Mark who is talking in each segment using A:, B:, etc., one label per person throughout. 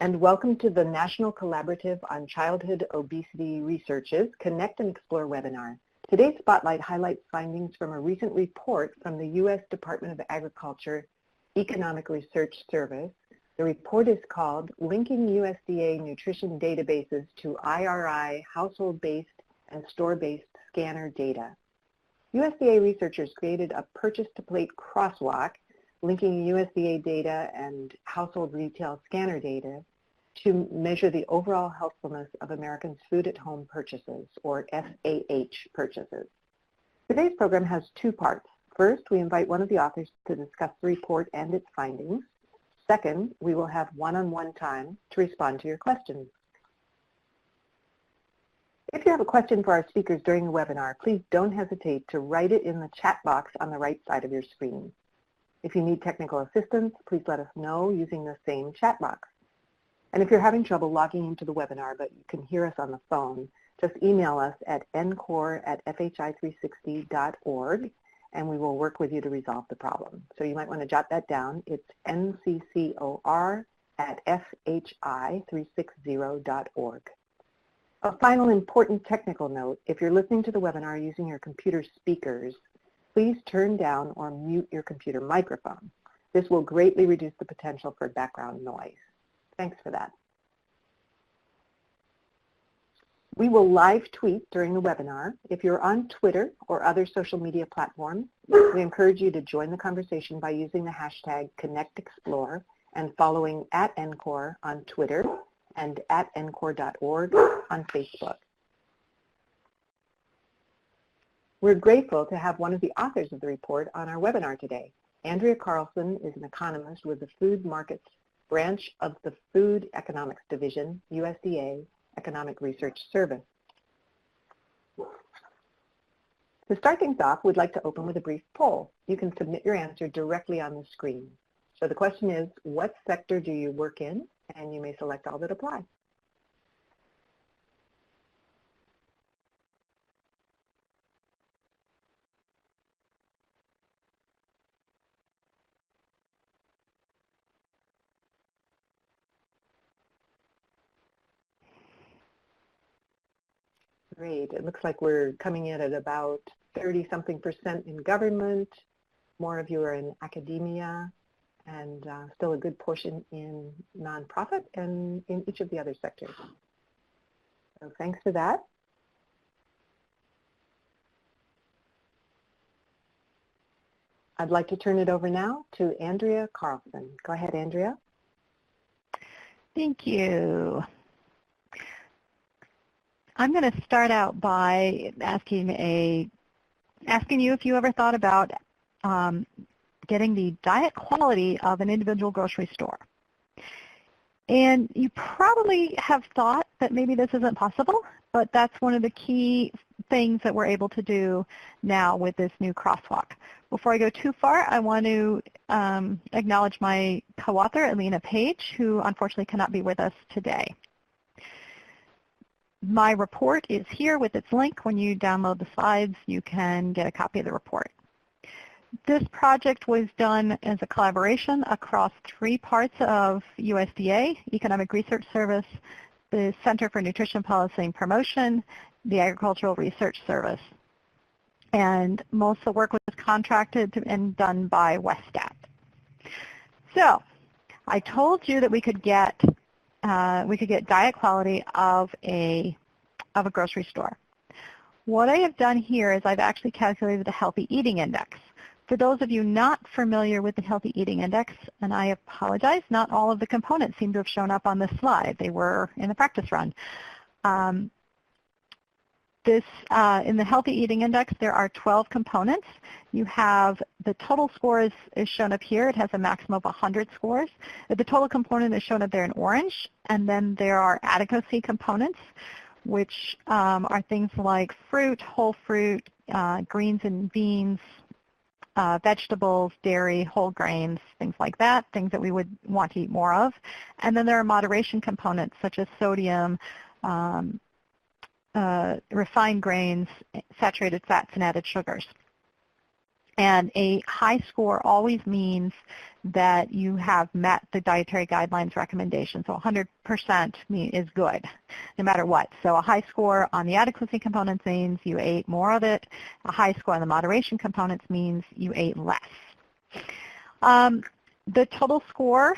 A: And welcome to the National Collaborative on Childhood Obesity Research's Connect and Explore webinar. Today's spotlight highlights findings from a recent report from the U.S. Department of Agriculture Economic Research Service. The report is called Linking USDA Nutrition Databases to IRI Household-Based and Store-Based Scanner Data. USDA researchers created a purchase-to-plate crosswalk linking USDA data and household retail scanner data to measure the overall healthfulness of Americans' food-at-home purchases, or FAH purchases. Today's program has two parts. First, we invite one of the authors to discuss the report and its findings. Second, we will have one-on-one time to respond to your questions. If you have a question for our speakers during the webinar, please don't hesitate to write it in the chat box on the right side of your screen. If you need technical assistance, please let us know using the same chat box. And if you're having trouble logging into the webinar but you can hear us on the phone, just email us at ncor@fhi360.org and we will work with you to resolve the problem. So you might want to jot that down. It's nccor@fhi360.org. A final important technical note, if you're listening to the webinar using your computer speakers, please turn down or mute your computer microphone. This will greatly reduce the potential for background noise. Thanks for that. We will live tweet during the webinar. If you're on Twitter or other social media platforms, we encourage you to join the conversation by using the hashtag ConnectExplore and following @NCOR on Twitter and @ncor.org on Facebook. We're grateful to have one of the authors of the report on our webinar today. Andrea Carlson is an economist with the Food Markets Branch of the Food Economics Division, USDA Economic Research Service. To start things off, we'd like to open with a brief poll. You can submit your answer directly on the screen. So the question is, what sector do you work in? And you may select all that apply. Great. It looks like we're coming in at about 30-something% in government. More of you are in academia, and still a good portion in nonprofit and in each of the other sectors. So thanks for that. I'd like to turn it over now to Andrea Carlson. Go ahead, Andrea.
B: Thank you. I'm going to start out by asking you if you ever thought about getting the diet quality of an individual grocery store. And you probably have thought that maybe this isn't possible, but that's one of the key things that we're able to do now with this new crosswalk. Before I go too far, I want to acknowledge my co-author, Alina Page, who unfortunately cannot be with us today. My report is here with its link. When you download the slides, you can get a copy of the report. This project was done as a collaboration across three parts of USDA, Economic Research Service, the Center for Nutrition Policy and Promotion, the Agricultural Research Service. And most of the work was contracted and done by WestStat. So I told you that we could get diet quality of a grocery store. What I have done here is I've actually calculated the Healthy Eating Index. For those of you not familiar with the Healthy Eating Index, and I apologize, not all of the components seem to have shown up on this slide. They were in the practice run. In the Healthy Eating Index, there are 12 components. You have the total score is shown up here. It has a maximum of 100 scores. The total component is shown up there in orange, and then there are adequacy components, which are things like fruit, whole fruit, greens and beans, vegetables, dairy, whole grains, things like that, things that we would want to eat more of. And then there are moderation components such as sodium, refined grains, saturated fats, and added sugars. And a high score always means that you have met the dietary guidelines recommendation. So 100% is good, no matter what. So a high score on the adequacy components means you ate more of it. A high score on the moderation components means you ate less. The total score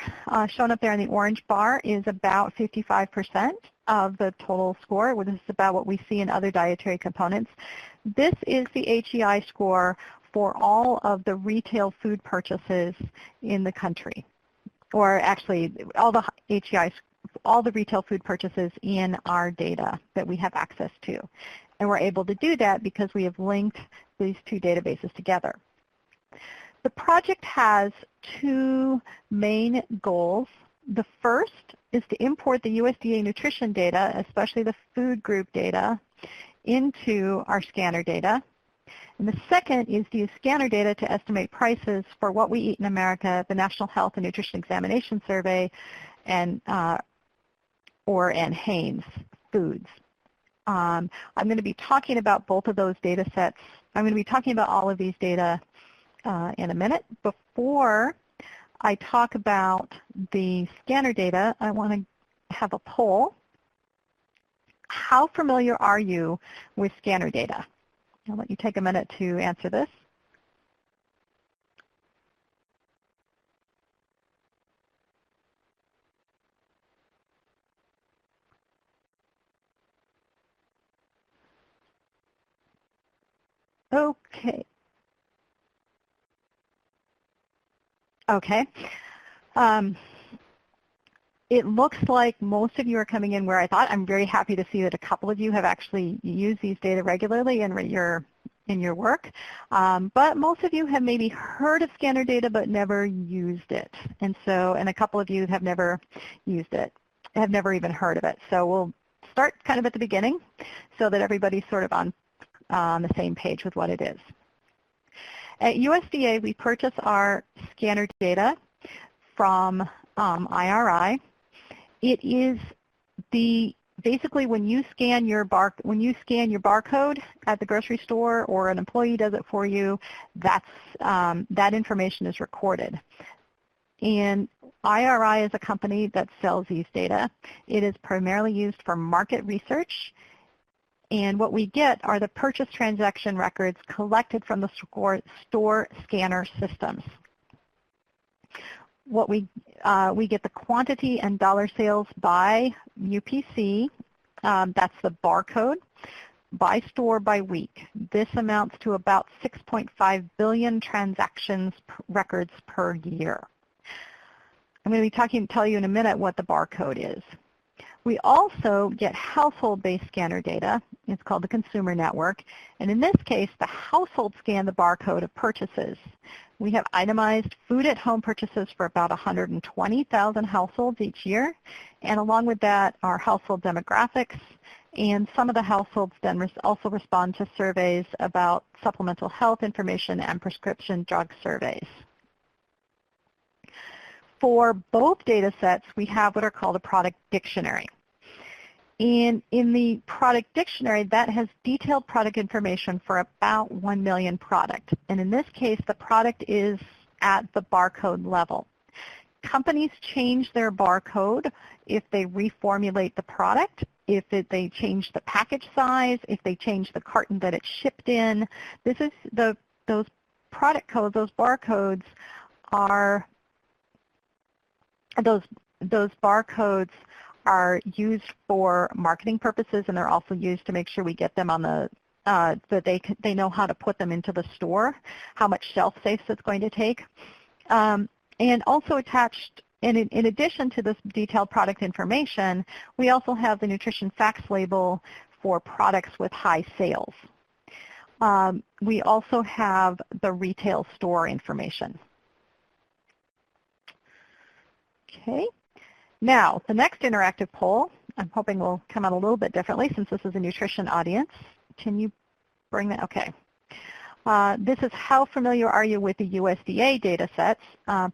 B: shown up there in the orange bar is about 55% of the total score. This is about what we see in other dietary components. This is the HEI score for all of the retail food purchases in the country, or actually all the HEI, all the retail food purchases in our data that we have access to. And we're able to do that because we have linked these two databases together. The project has two main goals. The first is to import the USDA nutrition data, especially the food group data, into our scanner data. And the second is to use scanner data to estimate prices for what we eat in America, the National Health and Nutrition Examination Survey, and Hanes Foods. I'm going to be talking about both of those data sets. I'm going to be talking about all of these data in a minute. Before I talk about the scanner data, I want to have a poll. How familiar are you with scanner data? I'll let you take a minute to answer this. Okay. Okay. It looks like most of you are coming in where I thought. I'm very happy to see that a couple of you have actually used these data regularly in your work. But most of you have maybe heard of scanner data but never used it. And a couple of you have never used it, have never even heard of it. So we'll start kind of at the beginning so that everybody's sort of on the same page with what it is. At USDA, we purchase our scanner data from IRI. It is basically when you scan your barcode at the grocery store or an employee does it for you, that information is recorded. And IRI is a company that sells these data. It is primarily used for market research. And what we get are the purchase transaction records collected from the store scanner systems. What we get the quantity and dollar sales by UPC, that's the barcode, by store by week. This amounts to about 6.5 billion transactions records per year. I'm going to be tell you in a minute what the barcode is. We also get household-based scanner data. It's called the consumer network. And in this case, the household scan the barcode of purchases. We have itemized food at home purchases for about 120,000 households each year. And along with that are household demographics. And some of the households then also respond to surveys about supplemental health information and prescription drug surveys. For both data sets, we have what are called a product dictionary. And in the product dictionary, that has detailed product information for about 1 million products. And in this case, the product is at the barcode level. Companies change their barcode if they reformulate the product, if they change the package size, if they change the carton that it's shipped in. This is those product codes, those barcodes are those barcodes are used for marketing purposes, and they're also used to make sure we get them on the that they know how to put them into the store, how much shelf space it's going to take, and also attached. And in addition to this detailed product information, we also have the nutrition facts label for products with high sales. We also have the retail store information. Okay. Now, the next interactive poll, I'm hoping will come out a little bit differently since this is a nutrition audience. Can you bring that? Okay. This is how familiar are you with the USDA data sets?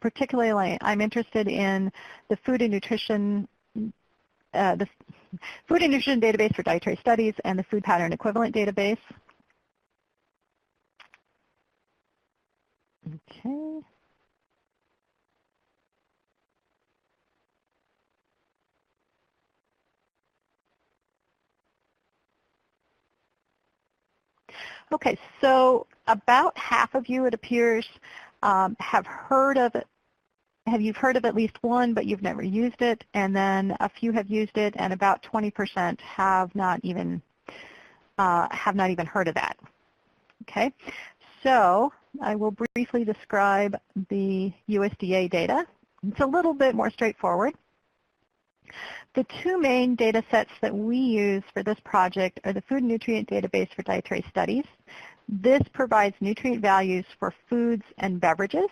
B: Particularly, I'm interested in the food and nutrition database for dietary studies and the food pattern equivalent database. Okay. Okay, so about half of you, it appears, have heard of it. You've heard of at least one, but you've never used it, and then a few have used it, and about 20% have not even heard of that. Okay, so I will briefly describe the USDA data. It's a little bit more straightforward. The two main data sets that we use for this project are the Food and Nutrient Database for Dietary Studies. This provides nutrient values for foods and beverages.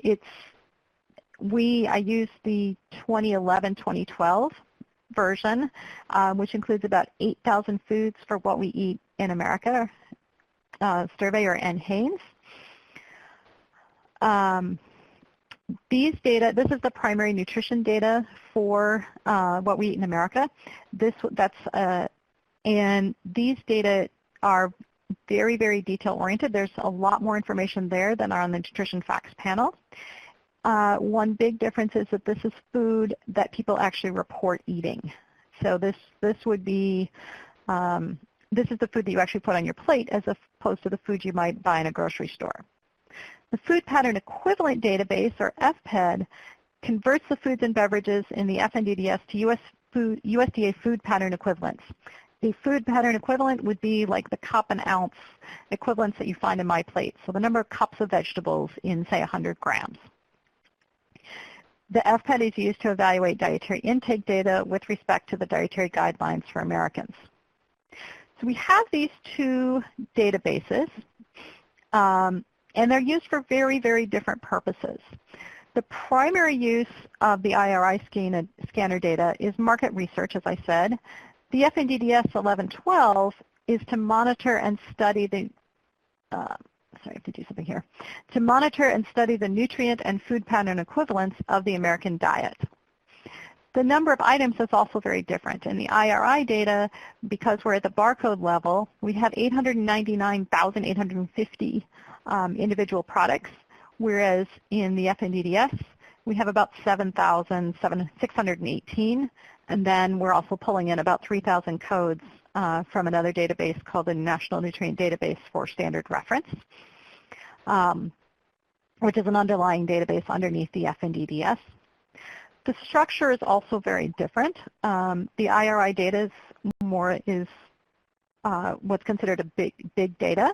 B: I use the 2011-2012 version, which includes about 8,000 foods for what we eat in America, surveyor and Haynes. These data, this is the primary nutrition data for what we eat in America. And these data are very, very detail-oriented. There's a lot more information there than on the nutrition facts panel. One big difference is that this is food that people actually report eating. So this would be, this is the food that you actually put on your plate as opposed to the food you might buy in a grocery store. The Food Pattern Equivalent Database, or FPED, converts the foods and beverages in the FNDDS to USDA food pattern equivalents. The food pattern equivalent would be like the cup and ounce equivalents that you find in my plate. So the number of cups of vegetables in, say, 100 grams. The FPED is used to evaluate dietary intake data with respect to the dietary guidelines for Americans. So we have these two databases, and they're used for very, very different purposes. The primary use of the IRI scanner data is market research, as I said. The FNDDS 1112 is to monitor and study the sorry, I have to do something here. To monitor and study the nutrient and food pattern equivalents of the American diet. The number of items is also very different. In the IRI data, because we're at the barcode level, we have 899,850 individual products, whereas in the FNDDS, we have about 7,618, and then we're also pulling in about 3,000 codes from another database called the National Nutrient Database for Standard Reference, which is an underlying database underneath the FNDDS. The structure is also very different. The IRI data is what's considered a big data.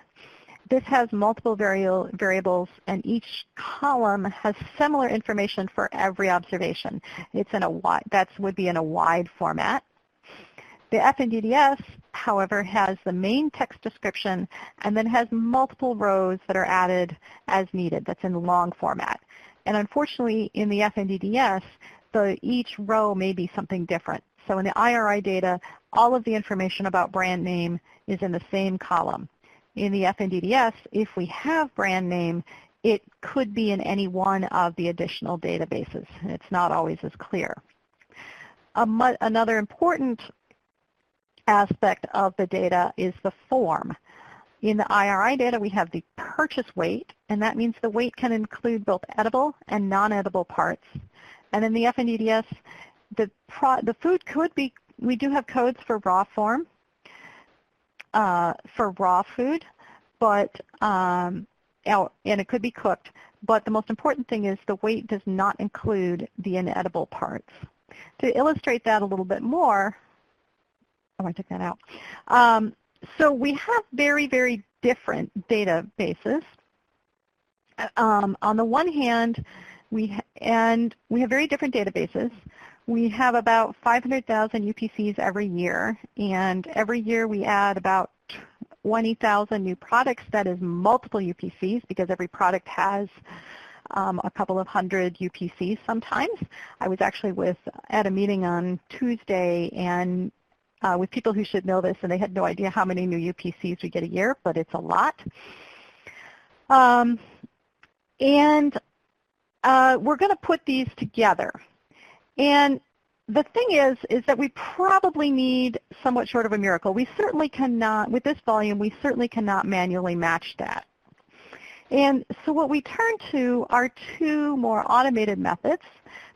B: This has multiple variables, and each column has similar information for every observation. It's in would be in a wide format. The FNDDS, however, has the main text description and then has multiple rows that are added as needed. That's in long format. And unfortunately, in the FNDDS, each row may be something different. So in the IRI data, all of the information about brand name is in the same column. In the FNDDS, if we have brand name, it could be in any one of the additional databases. It's not always as clear. Another important aspect of the data is the form. In the IRI data, we have the purchase weight, and that means the weight can include both edible and non-edible parts. And in the FNDDS, the food could be, we do have codes for raw form, for raw food, but, and it could be cooked, but the most important thing is the weight does not include the inedible parts. To illustrate that a little bit more, I took that out. So we have very, very different databases. On the one hand, we have very different databases. We have about 500,000 UPCs every year, and every year we add about 20,000 new products. That is multiple UPCs because every product has a couple of hundred UPCs sometimes. I was actually at a meeting on Tuesday and with people who should know this, and they had no idea how many new UPCs we get a year, but it's a lot. We're going to put these together. And the thing is that we probably need somewhat short of a miracle. We certainly cannot, with this volume, we certainly cannot manually match that. And so what we turn to are two more automated methods,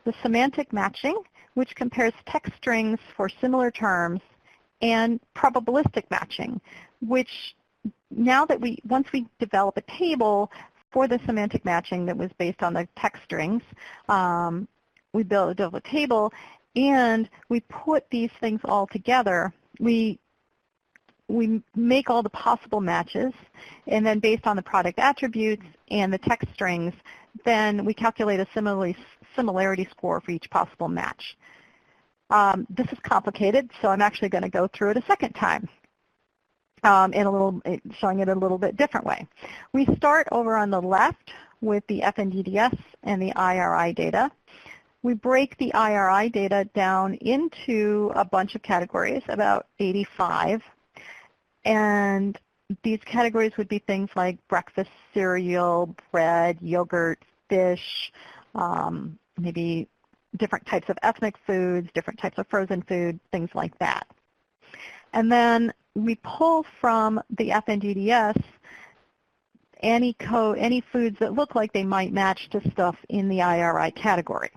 B: the semantic matching, which compares text strings for similar terms, and probabilistic matching, which now that once we develop a table for the semantic matching that was based on the text strings, we build a table and we put these things all together. We make all the possible matches, and then based on the product attributes and the text strings, then we calculate a similarity score for each possible match. This is complicated, so I'm actually going to go through it a second time, showing it a little bit different way. We start over on the left with the FNDDS and the IRI data. We break the IRI data down into a bunch of categories, about 85. And these categories would be things like breakfast cereal, bread, yogurt, fish, maybe different types of ethnic foods, different types of frozen food, things like that. And then we pull from the FNDDS any foods that look like they might match to stuff in the IRI category.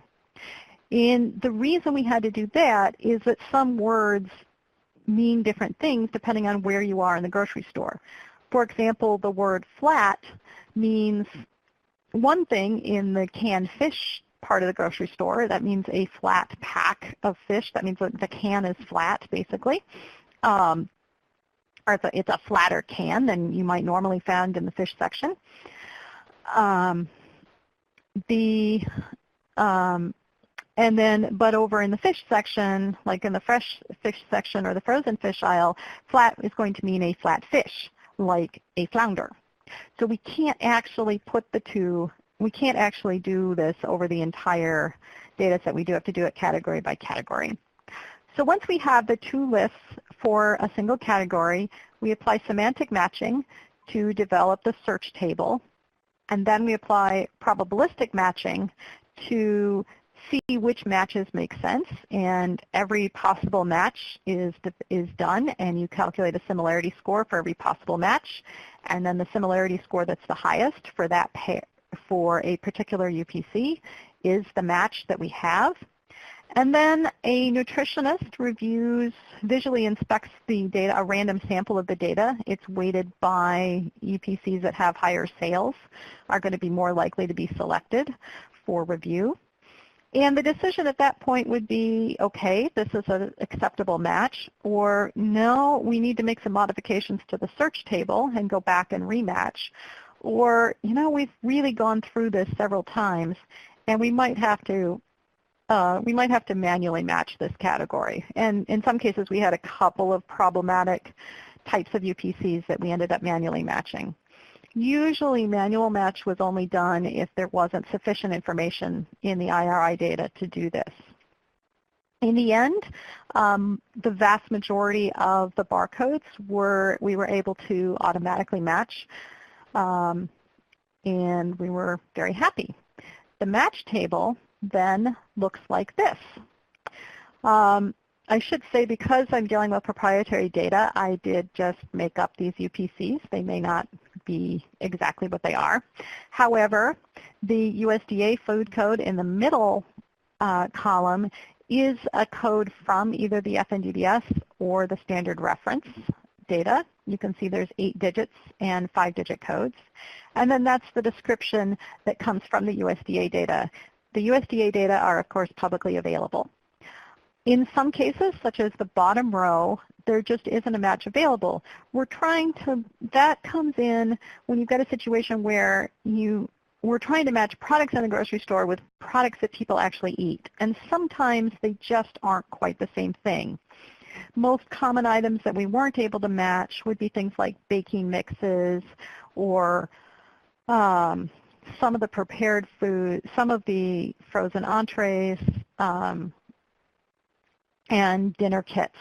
B: And the reason we had to do that is that some words mean different things depending on where you are in the grocery store. For example, the word flat means one thing in the canned fish part of the grocery store. That means a flat pack of fish. That means that the can is flat, basically. Or it's a flatter can than you might normally find in the fish section. But over in the fish section, like in the fresh fish section or the frozen fish aisle, flat is going to mean a flat fish, like a flounder. So we can't actually we can't actually do this over the entire data set. We do have to do it category by category. So once we have the two lists for a single category, we apply semantic matching to develop the search table, and then we apply probabilistic matching to see which matches make sense, and every possible match is done, and you calculate a similarity score for every possible match, and then the similarity score that's the highest for that pair, for a particular UPC is the match that we have. And then a nutritionist visually inspects the data, a random sample of the data. It's weighted by UPCs that have higher sales are going to be more likely to be selected for review. And the decision at that point would be, okay, this is an acceptable match, or no, we need to make some modifications to the search table and go back and rematch. Or, we've really gone through this several times, and we might have to manually match this category. And in some cases, we had a couple of problematic types of UPCs that we ended up manually matching. Usually manual match was only done if there wasn't sufficient information in the IRI data to do this. In the end, the vast majority of the barcodes we were able to automatically match, and we were very happy. The match table then looks like this. I should say, because I'm dealing with proprietary data, I did just make up these UPCs. They may not be exactly what they are. However, the USDA food code in the middle column is a code from either the FNDDS or the standard reference data. You can see there's 8 digits and 5-digit codes. And then that's the description that comes from the USDA data. The USDA data are, of course, publicly available. In some cases, such as the bottom row, there just isn't a match available. That comes in when you've got a situation where we're trying to match products in the grocery store with products that people actually eat. And sometimes they just aren't quite the same thing. Most common items that we weren't able to match would be things like baking mixes or some of the prepared food, some of the frozen entrees, and dinner kits.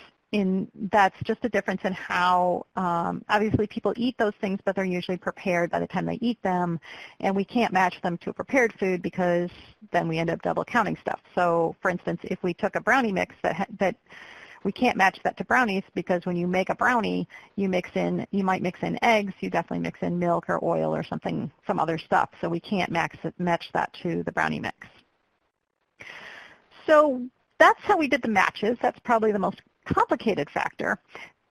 B: That's just a difference in how, obviously people eat those things, but they're usually prepared by the time they eat them, and we can't match them to a prepared food because then we end up double counting stuff. So for instance, if we took a brownie mix that We can't match that to brownies because when you make a brownie, you might mix in eggs, you definitely mix in milk or oil or something, some other stuff. So we can't match that to the brownie mix. So that's how we did the matches. That's probably the most complicated factor.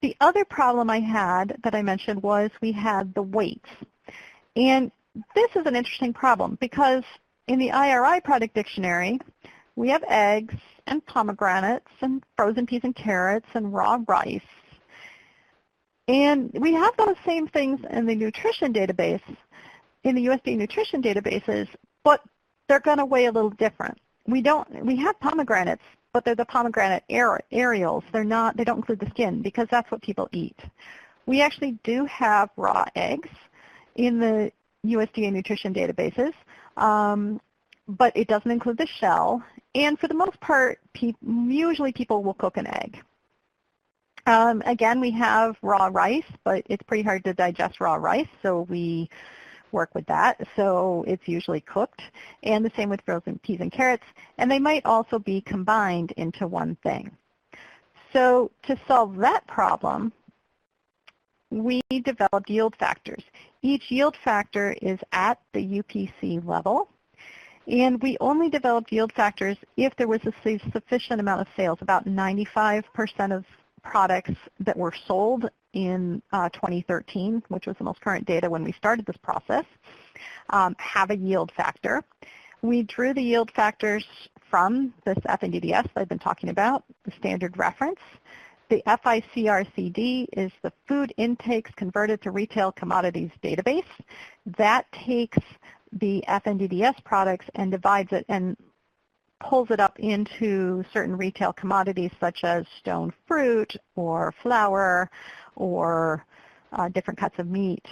B: The other problem I had that I mentioned was we had the weights. And this is an interesting problem because in the IRI product dictionary, we have eggs and pomegranates and frozen peas and carrots and raw rice. And we have those same things in the nutrition database, in the USDA nutrition databases, but they're going to weigh a little different. We have pomegranates, but they're the pomegranate aerials. They don't include the skin because that's what people eat. We actually do have raw eggs in the USDA nutrition databases, but it doesn't include the shell. And for the most part, usually people will cook an egg. Again, we have raw rice, but it's pretty hard to digest raw rice, so we work with that. So it's usually cooked. And the same with frozen peas and carrots. And they might also be combined into one thing. So to solve that problem, we developed yield factors. Each yield factor is at the UPC level. And we only developed yield factors if there was a sufficient amount of sales. About 95% of products that were sold in 2013, which was the most current data when we started this process, have a yield factor. We drew the yield factors from this FNDDS I've been talking about, the standard reference. The FICRCD is the Food Intakes Converted to Retail Commodities database. That takes the FNDDS products and divides it and pulls it up into certain retail commodities such as stone fruit or flour or different cuts of meat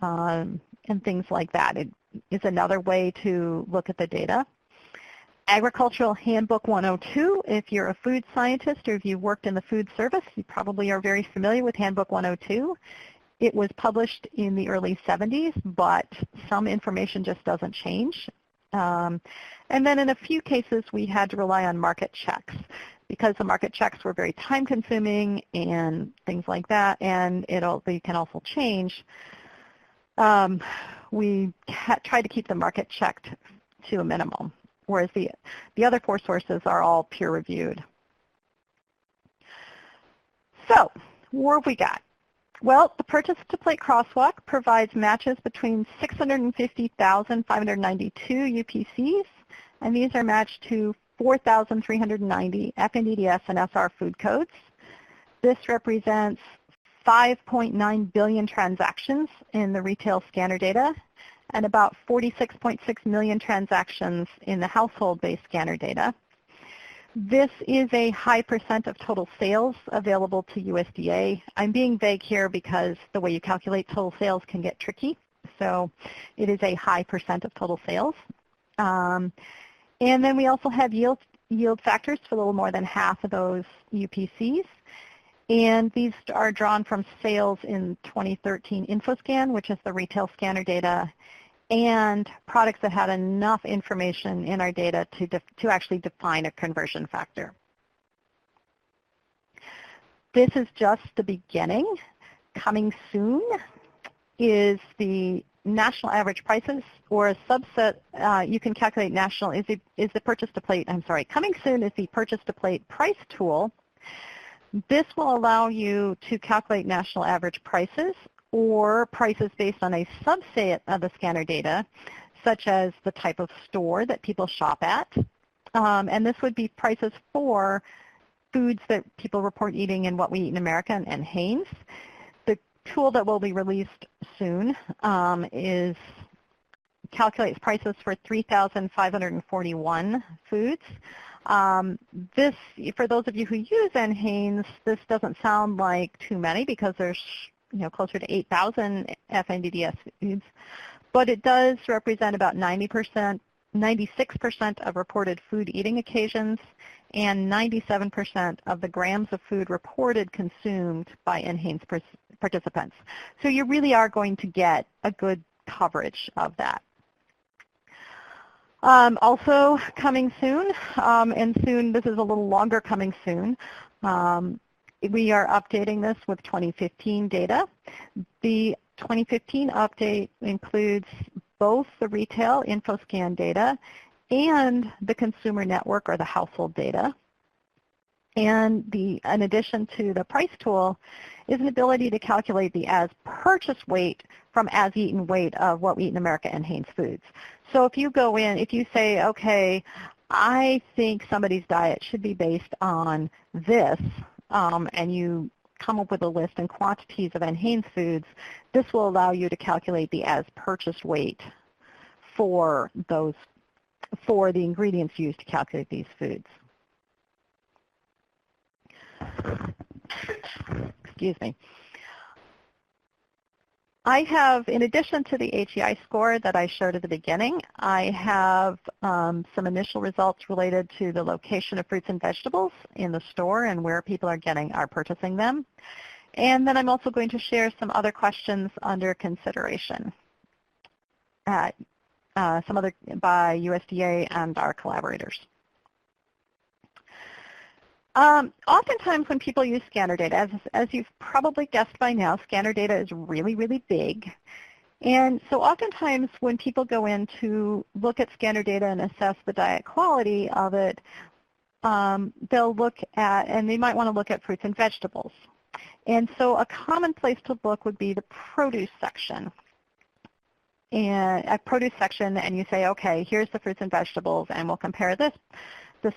B: and things like that. It is another way to look at the data. Agricultural Handbook 102, if you're a food scientist or if you worked in the food service, you probably are very familiar with Handbook 102. It was published in the early 70s, but some information just doesn't change. And then in a few cases, we had to rely on market checks because the market checks were very time-consuming and things like that, and they can also change. We tried to keep the market checked to a minimum, whereas the other four sources are all peer-reviewed. So what have we got? Well, the purchase-to-plate crosswalk provides matches between 650,592 UPCs, and these are matched to 4,390 FNDDS and SR food codes. This represents 5.9 billion transactions in the retail scanner data and about 46.6 million transactions in the household-based scanner data. This is a high percent of total sales available to USDA. I'm being vague here because the way you calculate total sales can get tricky. So it is a high percent of total sales. And then we also have yield factors for a little more than half of those UPCs. And these are drawn from sales in 2013 InfoScan, which is the retail scanner data, and products that had enough information in our data to actually define a conversion factor. This is just the beginning. Coming soon is the national average prices, or a subset. You can calculate national is the purchase to plate. I'm sorry. Coming soon is the purchase to plate price tool. This will allow you to calculate national average prices or prices based on a subset of the scanner data, such as the type of store that people shop at. And this would be prices for foods that people report eating in What We Eat in America and Hanes. The tool that will be released soon calculates prices for 3,541 foods. This, for those of you who use NHANES, this doesn't sound like too many because there's closer to 8,000 FNDDS foods, but it does represent about 96% of reported food eating occasions and 97% of the grams of food reported consumed by NHANES participants. So you really are going to get a good coverage of that. Also coming soon, and soon, this is a little longer coming soon, We are updating this with 2015 data. The 2015 update includes both the retail InfoScan data and the consumer network or the household data. And in addition to the price tool is an ability to calculate the as purchased weight from as eaten weight of What We Eat in America and Hanes Foods. So if you go in, if you say, okay, I think somebody's diet should be based on this, and you come up with a list and quantities of Hanes Foods, this will allow you to calculate the as purchased weight for the ingredients used to calculate these foods. Excuse me. I have, in addition to the HEI score that I showed at the beginning, I have some initial results related to the location of fruits and vegetables in the store and where people are purchasing them. And then I'm also going to share some other questions under consideration, some other by USDA and our collaborators. Oftentimes when people use scanner data, as you've probably guessed by now, scanner data is really, really big. And so oftentimes when people go in to look at scanner data and assess the diet quality of it, they'll look at, and they might want to look at fruits and vegetables. And so a common place to look would be the produce section. And a produce section, and you say, okay, here's the fruits and vegetables, and we'll compare the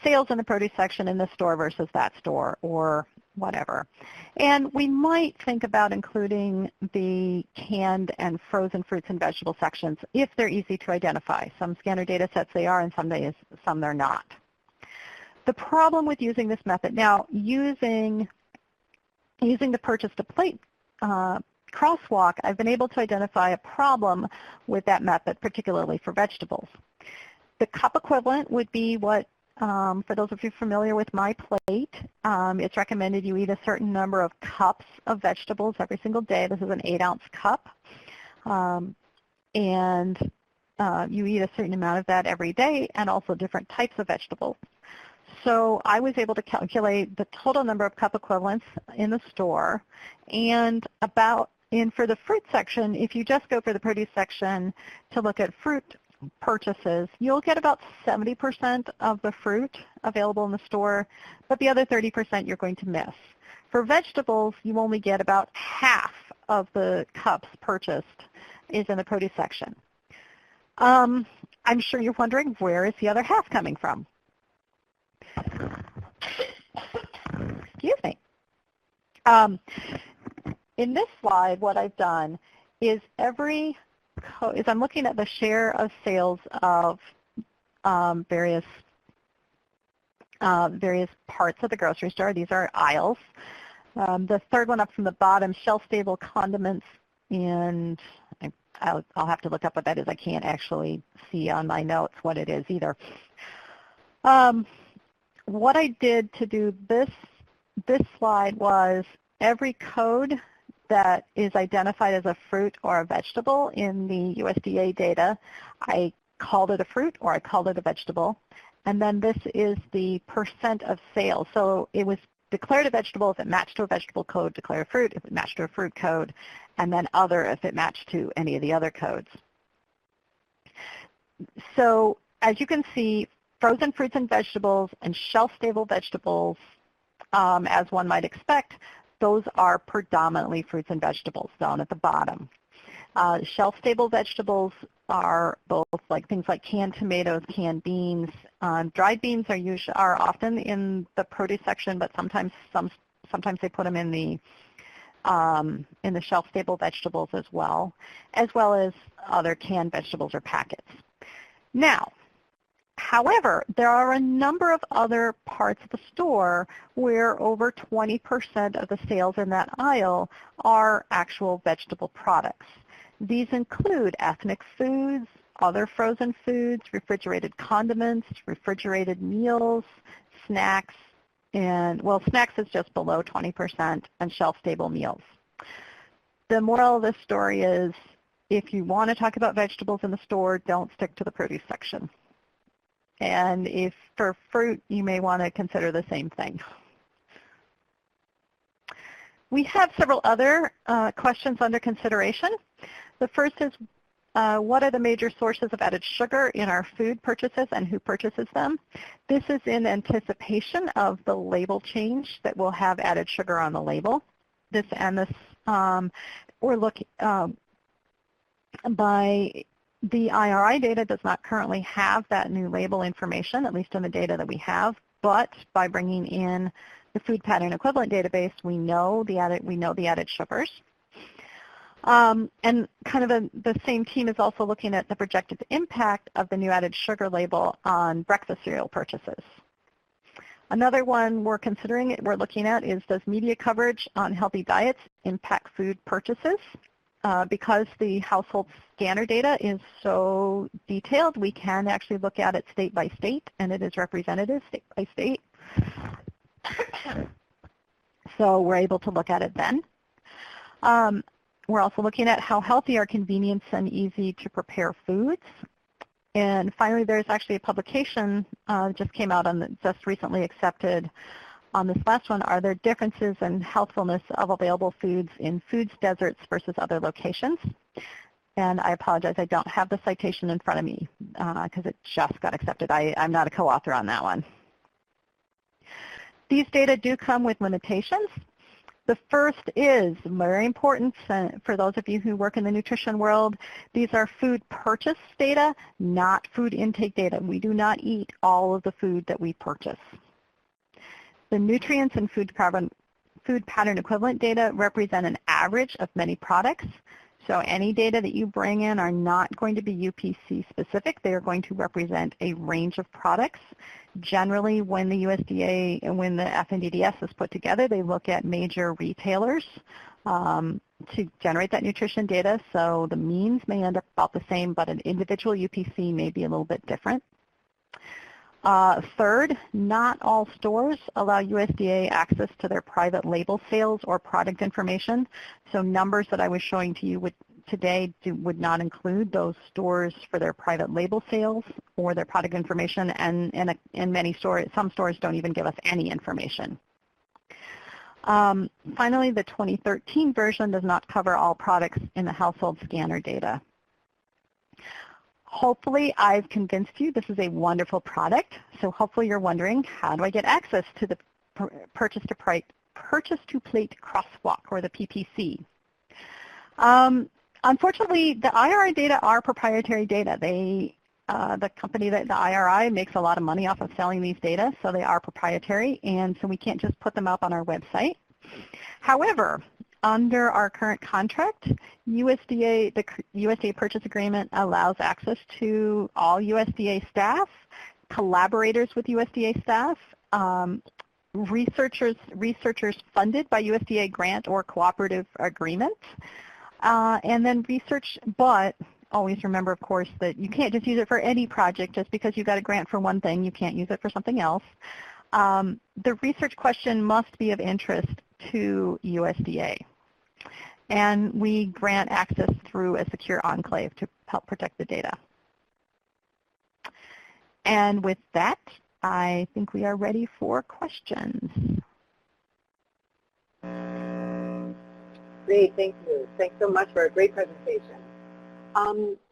B: sales in the produce section in this store versus that store, or whatever. And we might think about including the canned and frozen fruits and vegetable sections if they're easy to identify. Some scanner data sets they are, and some they're not. The problem with using this method, now using the purchase to plate crosswalk, I've been able to identify a problem with that method, particularly for vegetables. The cup equivalent would be what, for those of you familiar with My Plate, it's recommended you eat a certain number of cups of vegetables every single day. This is an 8-ounce cup. And you eat a certain amount of that every day, and also different types of vegetables. So I was able to calculate the total number of cup equivalents in the store, and for the fruit section, if you just go for the produce section to look at fruit purchases, you'll get about 70% of the fruit available in the store, but the other 30% you're going to miss. For vegetables, you only get about half of the cups purchased is in the produce section. I'm sure you're wondering, where is the other half coming from? Excuse me. In this slide, what I've done is I'm looking at the share of sales of various parts of the grocery store. These are aisles. The third one up from the bottom, shelf-stable condiments, and I'll have to look up what that is. I can't actually see on my notes what it is either. What I did to do this slide was every code that is identified as a fruit or a vegetable in the USDA data, I called it a fruit or I called it a vegetable. And then this is the percent of sales. So it was declared a vegetable if it matched to a vegetable code, declare a fruit if it matched to a fruit code, and then other if it matched to any of the other codes. So as you can see, frozen fruits and vegetables and shelf-stable vegetables, as one might expect, those are predominantly fruits and vegetables down at the bottom. Shelf-stable vegetables are both things like canned tomatoes, canned beans. Dried beans are often in the produce section, but sometimes they put them in the shelf-stable vegetables as well as other canned vegetables or packets. Now, however, there are a number of other parts of the store where over 20% of the sales in that aisle are actual vegetable products. These include ethnic foods, other frozen foods, refrigerated condiments, refrigerated meals, snacks, and, well, snacks is just below 20%, and shelf-stable meals. The moral of this story is, if you want to talk about vegetables in the store, don't stick to the produce section. And if for fruit, you may want to consider the same thing. We have several other questions under consideration. The first is, what are the major sources of added sugar in our food purchases and who purchases them? This is in anticipation of the label change that will have added sugar on the label. We're looking by the IRI data does not currently have that new label information, at least in the data that we have, but by bringing in the food pattern equivalent database, we know the added sugars. And kind of the same team is also looking at the projected impact of the new added sugar label on breakfast cereal purchases. Another one we're looking at is, does media coverage on healthy diets impact food purchases? Because the household scanner data is so detailed, we can actually look at it state by state, and it is representative state by state. So we're able to look at it then. We're also looking at how healthy are convenience and easy to prepare foods. And finally, there's actually a publication just came out just recently accepted on this last one. Are there differences in healthfulness of available foods in foods deserts versus other locations? And I apologize, I don't have the citation in front of me because it just got accepted. I'm not a co-author on that one. These data do come with limitations. The first is very important for those of you who work in the nutrition world. These are food purchase data, not food intake data. We do not eat all of the food that we purchase. The nutrients and food pattern equivalent data represent an average of many products. So any data that you bring in are not going to be UPC specific. They are going to represent a range of products. Generally, when the USDA and when the FNDDS is put together, they look at major retailers to generate that nutrition data. So the means may end up about the same, but an individual UPC may be a little bit different. Third, not all stores allow USDA access to their private label sales or product information. So numbers that I was showing to you today would not include those stores for their private label sales or their product information, and many stores, some stores don't even give us any information. Finally, the 2013 version does not cover all products in the household scanner data. Hopefully I've convinced you this is a wonderful product. So hopefully you're wondering, how do I get access to the purchase to plate crosswalk, or the PPC? Unfortunately, the IRI data are proprietary data. The company, the IRI, makes a lot of money off of selling these data, so they are proprietary, and so we can't just put them up on our website. However, under our current contract, the USDA purchase agreement allows access to all USDA staff, collaborators with USDA staff, researchers funded by USDA grant or cooperative agreement, and then research, but always remember, of course, that you can't just use it for any project. Just because you got a grant for one thing, you can't use it for something else. The research question must be of interest to USDA. And we grant access through a secure enclave to help protect the data. And with that, I think we are ready for questions.
A: Great, thank you. Thanks so much for a great presentation.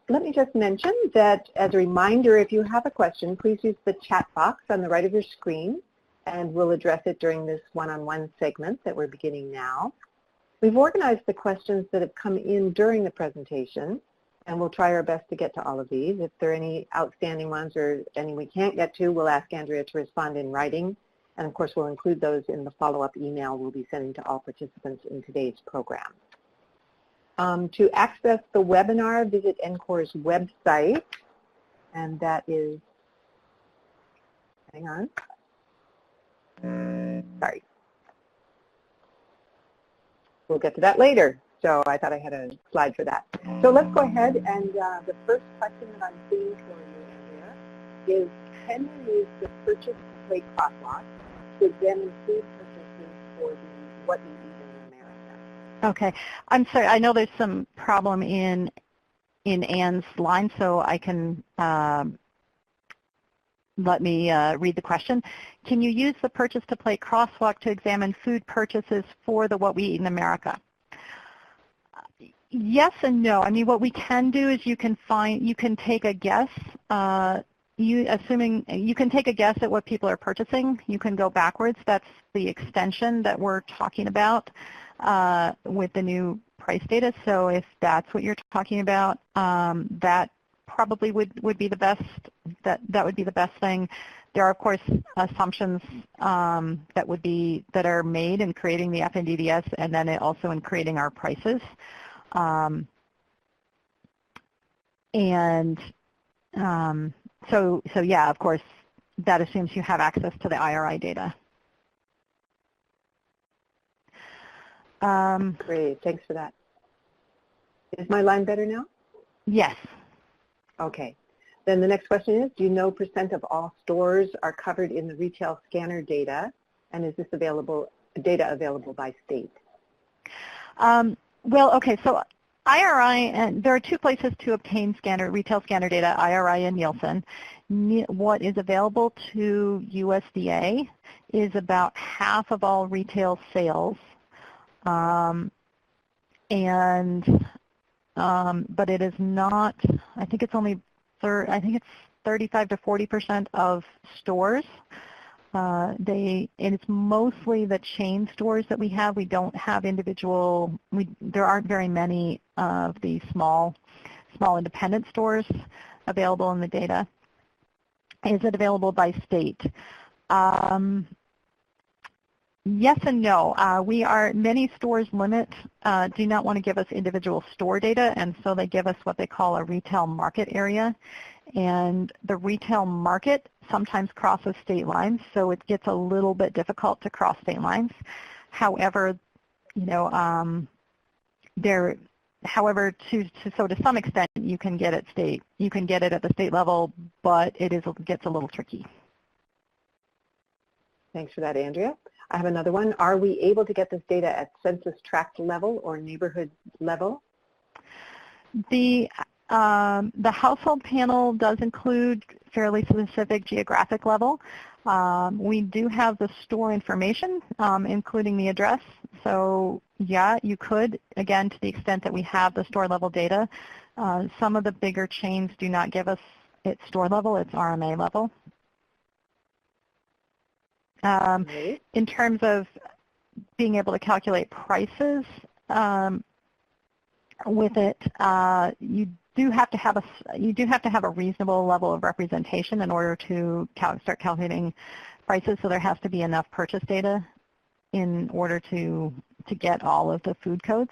A: Let me just mention that as a reminder, if you have a question, please use the chat box on the right of your screen, and we'll address it during this one-on-one segment that we're beginning now. We've organized the questions that have come in during the presentation, and we'll try our best to get to all of these. If there are any outstanding ones or any we can't get to, we'll ask Andrea to respond in writing, and of course we'll include those in the follow-up email we'll be sending to all participants in today's program. To access the webinar, visit NCOR's website, and that is, hang on, sorry. We'll get to that later. So I thought I had a slide for that. So let's go ahead, and the first question that I'm seeing for you, Andrea, is can you use the purchase to plate crosswalk to examine food purchases for what you eat in America?
B: Okay. I'm sorry. I know there's some problem in Anne's line, so I can let me read the question. Can you use the purchase to play crosswalk to examine food purchases for the What We Eat in America? Yes and no. I mean, what we can do is you can take a guess. You can take a guess at what people are purchasing. You can go backwards. That's the extension that we're talking about with the new price data. So if that's what you're talking about, that probably would be the best. That would be the best thing. There are, of course, assumptions that are made in creating the FNDDS, and then also in creating our prices. So yeah, of course, that assumes you have access to the IRI data.
A: Great, thanks for that. Is my line better now?
B: Yes.
A: Okay. Then the next question is, do you know % of all stores are covered in the retail scanner data, and is this data available by state?
B: Well, okay, so IRI, and there are two places to obtain retail scanner data, IRI and Nielsen. What is available to USDA is about half of all retail sales, but it is not, I think it's only, I think it's 35 to 40% of stores. And it's mostly the chain stores that we have. We don't have there aren't very many of the small independent stores available in the data. Is it available by state? Yes and no. Many stores do not want to give us individual store data, and so they give us what they call a retail market area. And the retail market sometimes crosses state lines, so it gets a little bit difficult to cross state lines. However, to some extent you can get it at the state level, but gets a little tricky.
A: Thanks for that, Andrea. I have another one. Are we able to get this data at census tract level or neighborhood level?
B: The household panel does include fairly specific geographic level. We do have the store information, including the address. So yeah, you could, again, to the extent that we have the store level data. Some of the bigger chains do not give us its store level, it's RMA level. In terms of being able to calculate prices with it, you do have to have a reasonable level of representation in order to start calculating prices. So there has to be enough purchase data in order to get all of the food codes.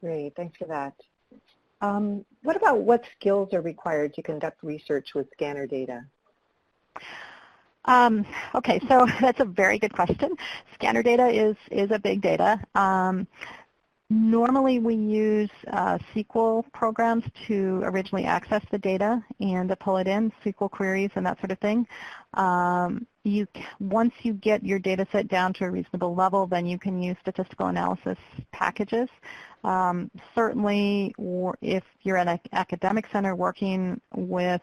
A: Great, thanks for that. What about what skills are required to conduct research with scanner data?
B: Okay, so that's a very good question. Scanner data is a big data. Normally we use SQL programs to originally access the data and to pull it in, SQL queries and that sort of thing. Once you get your data set down to a reasonable level, then you can use statistical analysis packages. Certainly, if you're at an academic center working with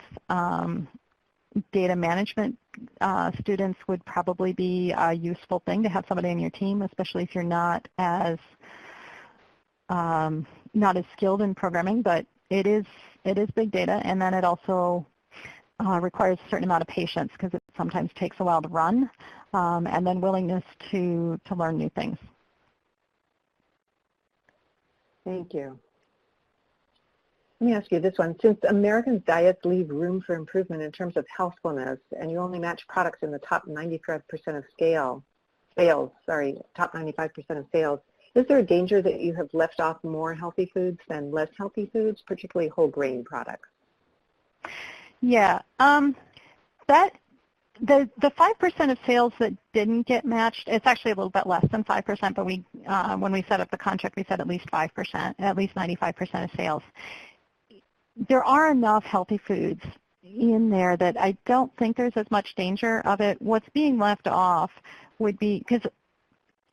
B: data management, students would probably be a useful thing to have somebody on your team, especially if you're not as skilled in programming. But it is big data, and then it also requires a certain amount of patience because it sometimes takes a while to run, and then willingness to learn new things.
A: Thank you. Let me ask you this one. Since Americans' diets leave room for improvement in terms of healthfulness, and you only match products in the top 95% of top 95% of sales, is there a danger that you have left off more healthy foods than less healthy foods, particularly whole grain products?
B: Yeah, the 5% of sales that didn't get matched, it's actually a little bit less than 5%, but when we set up the contract, we said at least 5%, at least 95% of sales. There are enough healthy foods in there that I don't think there's as much danger of it. What's being left off would be, because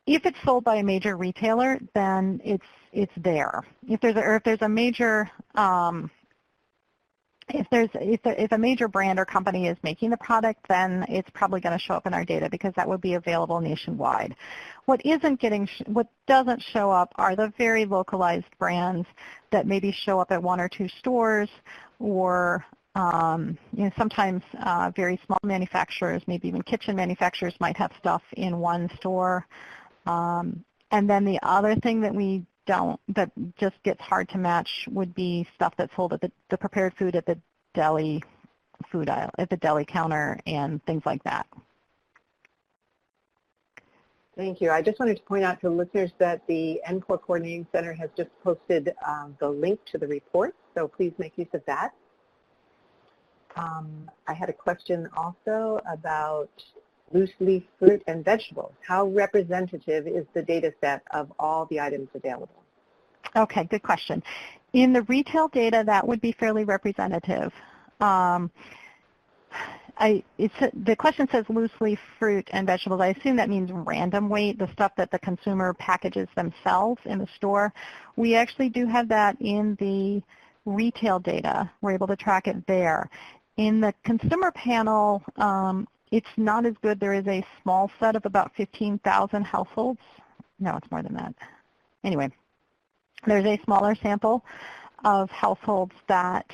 B: if it's sold by a major retailer, then it's there. If there's a major if a major brand or company is making the product, then it's probably going to show up in our data because that would be available nationwide. What doesn't show up are the very localized brands that maybe show up at 1 or 2 stores, or sometimes very small manufacturers, maybe even kitchen manufacturers, might have stuff in 1 store. And then the other thing that just gets hard to match would be stuff that's sold at the prepared food at the deli food aisle, at the deli counter, and things like that.
A: Thank you. I just wanted to point out to listeners that the NPOR Coordinating Center has just posted the link to the report, so please make use of that. I had a question also about loose leaf fruit and vegetables. How representative is the data set of all the items available?
B: Okay, good question. In the retail data, that would be fairly representative. The question says loose leaf fruit and vegetables. I assume that means random weight, the stuff that the consumer packages themselves in the store. We actually do have that in the retail data. We're able to track it there. In the consumer panel, it's not as good. There is a small set of about 15,000 households. No, it's more than that. Anyway, there's a smaller sample of households that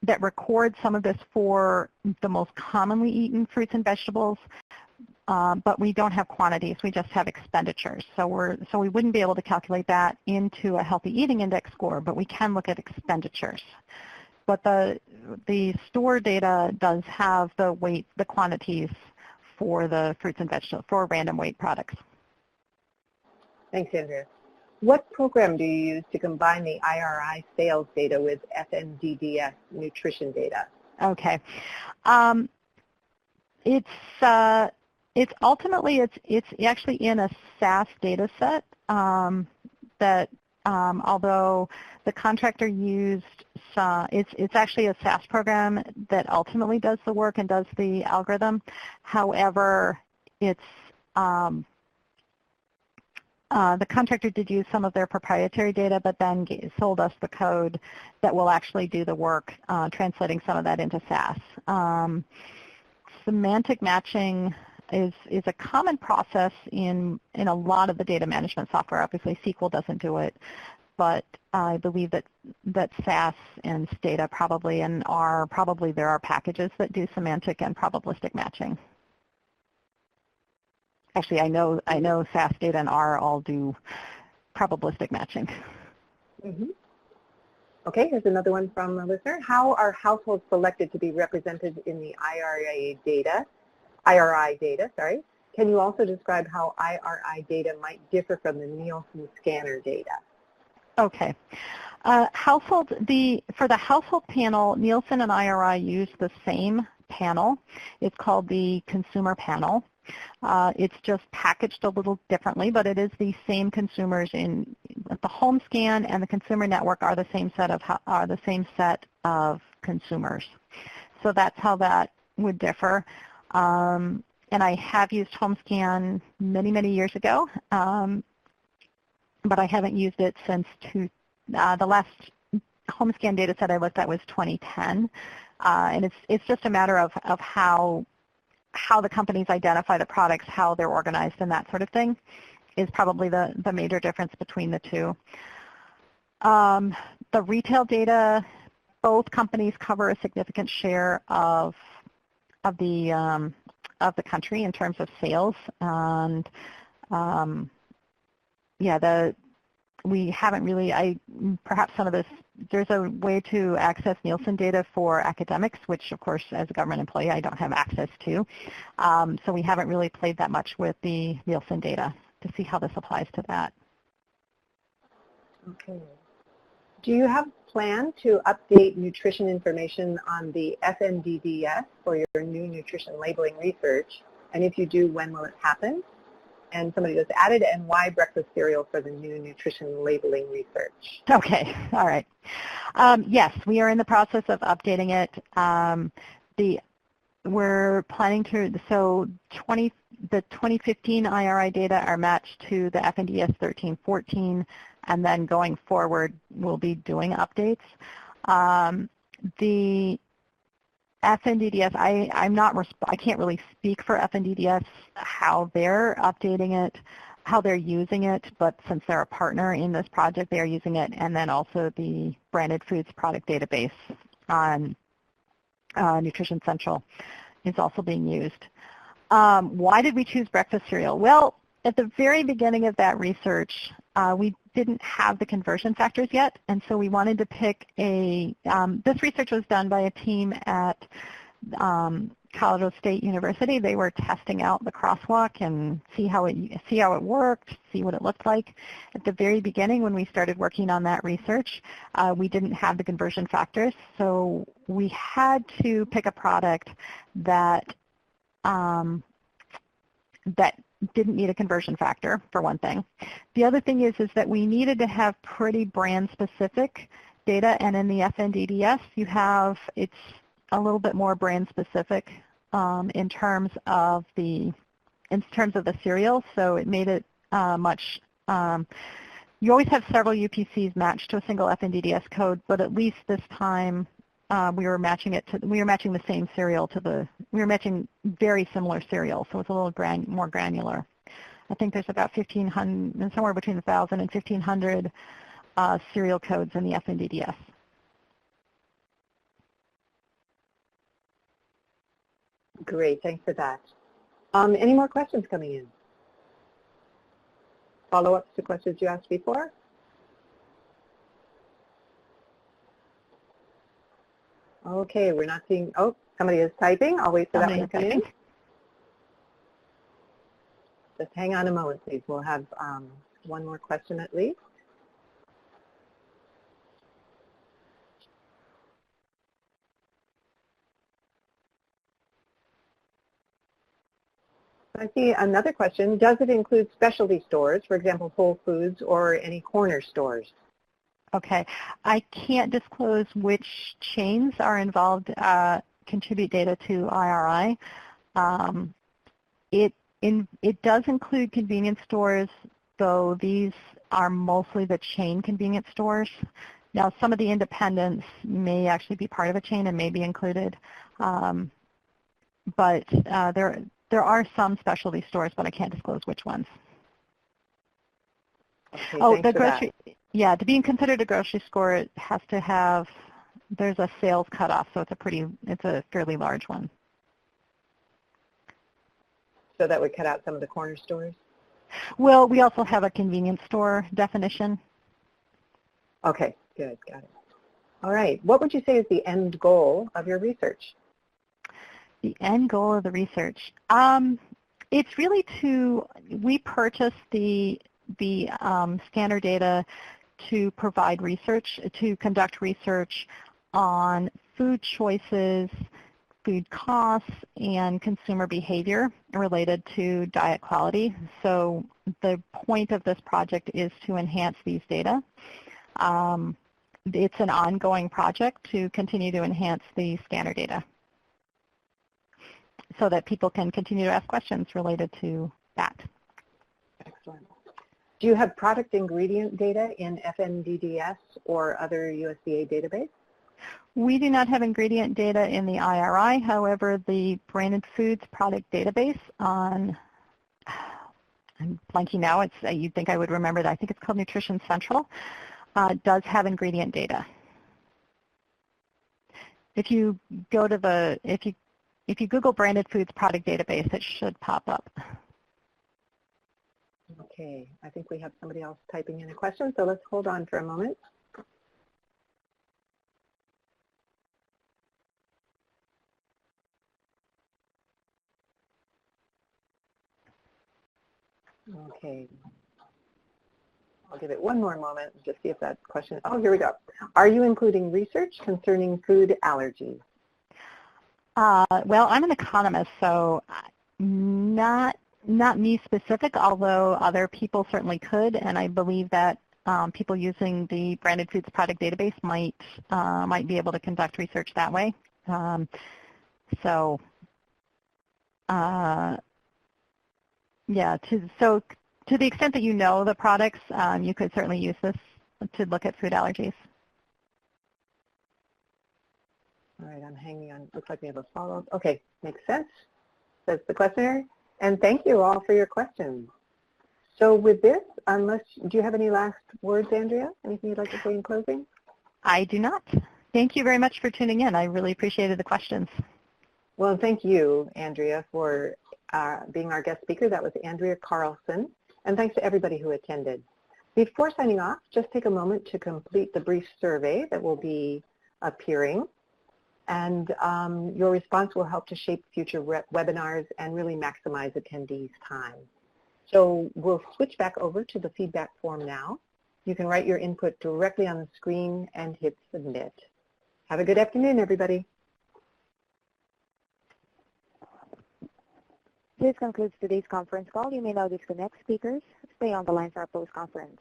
B: that record some of this for the most commonly eaten fruits and vegetables, but we don't have quantities. We just have expenditures. So we wouldn't be able to calculate that into a healthy eating index score, but we can look at expenditures. But the store data does have the weight, the quantities for the fruits and vegetables, for random weight products.
A: Thanks, Andrea. What program do you use to combine the IRI sales data with FNDDS nutrition data?
B: Okay. It's ultimately actually in a SAS data set that although the contractor used it's actually a SAS program that ultimately does the work and does the algorithm. However, it's the contractor did use some of their proprietary data, but then sold us the code that will actually do the work, translating some of that into SAS. Semantic matching is a common process in a lot of the data management software. Obviously, SQL doesn't do it, but I believe that SAS and Stata probably and R probably there are packages that do semantic and probabilistic matching. Actually, I know SAS, Stata, and R all do probabilistic matching. Mm-hmm.
A: Okay, here's another one from a listener. How are households selected to be represented in the IRI data? Can you also describe how IRI data might differ from the Nielsen scanner data?
B: Okay. For the household panel, Nielsen and IRI use the same panel. It's called the consumer panel. It's just packaged a little differently, but it is the same consumers in the home scan and the consumer network are the same set of consumers. So that's how that would differ. And I have used home scan many, many years ago, but I haven't used it since the last home scan data set I looked at was 2010. And it's just a matter of how the companies identify the products, how they're organized, and that sort of thing is probably the major difference between the two. The retail data, both companies cover a significant share of the country in terms of sales, and we haven't really, perhaps some of this, there's a way to access Nielsen data for academics, which of course as a government employee I don't have access to. So we haven't really played that much with the Nielsen data to see how this applies to that.
A: Okay. Do you have a plan to update nutrition information on the FNDDS for your new nutrition labeling research? And if you do, when will it happen? And somebody just added, and why breakfast cereal for the new nutrition labeling research?
B: Okay, all right. Yes, we are in the process of updating it. We're planning to, so the 2015 IRI data are matched to the FNDS 1314, and then going forward we'll be doing updates. The FNDDS, I can't really speak for FNDDS how they're updating it, how they're using it, but since they're a partner in this project, they are using it, and then also the branded foods product database on Nutrition Central is also being used. Why did we choose breakfast cereal? Well, at the very beginning of that research, we didn't have the conversion factors yet, and so we wanted to pick this research was done by a team at Colorado State University. They were testing out the crosswalk and see how it worked, see what it looked like. At the very beginning, when we started working on that research, we didn't have the conversion factors, so we had to pick a product that didn't need a conversion factor, for one thing. The other thing is that we needed to have pretty brand-specific data, and in the FNDDS, it's a little bit more brand-specific in terms of the cereal, so it made it much. You always have several UPCs matched to a single FNDDS code, but at least this time we were matching the same cereal we were matching very similar cereals, so it's a little more granular. I think there's about 1,500, somewhere between 1,000 and 1,500 cereal codes in the FNDDS.
A: Great, thanks for that. Any more questions coming in? Follow-ups to questions you asked before? Okay, we're not seeing, oh, somebody is typing. I'll wait for that one to come in. Just hang on a moment, please. We'll have one more question at least. I see another question. Does it include specialty stores, for example, Whole Foods or any corner stores?
B: Okay. I can't disclose which chains are involved, contribute data to IRI. It does include convenience stores, though these are mostly the chain convenience stores. Now, some of the independents may actually be part of a chain and may be included, but there are some specialty stores, but I can't disclose which ones.
A: Okay,
B: the grocery. Yeah, to be considered a grocery store, it has to have. There's a sales cutoff, so it's a fairly large one.
A: So that would cut out some of the corner stores?
B: Well, we also have a convenience store definition.
A: Okay, good, got it. All right, what would you say is the end goal of your research?
B: The end goal of the research. It's really we purchased the scanner data to provide research, to conduct research on food choices, food costs, and consumer behavior related to diet quality. So the point of this project is to enhance these data. It's an ongoing project to continue to enhance the scanner data so that people can continue to ask questions related to that.
A: Excellent. Do you have product ingredient data in FNDDS or other USDA database?
B: We do not have ingredient data in the IRI. However, the branded foods product database I'm blanking now. You'd think I would remember that. I think it's called Nutrition Central. Does have ingredient data. If you go to if you Google branded foods product database, it should pop up.
A: Okay, I think we have somebody else typing in a question, so let's hold on for a moment. Okay, I'll give it one more moment and just see if that question, oh, here we go. Are you including research concerning food allergies?
B: Well, I'm an economist, so not me specific, although other people certainly could, and I believe that people using the branded foods product database might be able to conduct research that way. Yeah, so to the extent that you know the products, you could certainly use this to look at food allergies.
A: All right, I'm hanging on. Looks like we have a follow-up. Okay, makes sense. That's the questionnaire. And thank you all for your questions. So with this, do you have any last words, Andrea? Anything you'd like to say in closing?
B: I do not. Thank you very much for tuning in. I really appreciated the questions.
A: Well, thank you, Andrea, for being our guest speaker. That was Andrea Carlson. And thanks to everybody who attended. Before signing off, just take a moment to complete the brief survey that will be appearing. And your response will help to shape future webinars and really maximize attendees' time. So we'll switch back over to the feedback form now. You can write your input directly on the screen and hit submit. Have a good afternoon, everybody.
C: This concludes today's conference call. You may now disconnect. Speakers, stay on the line for our post-conference.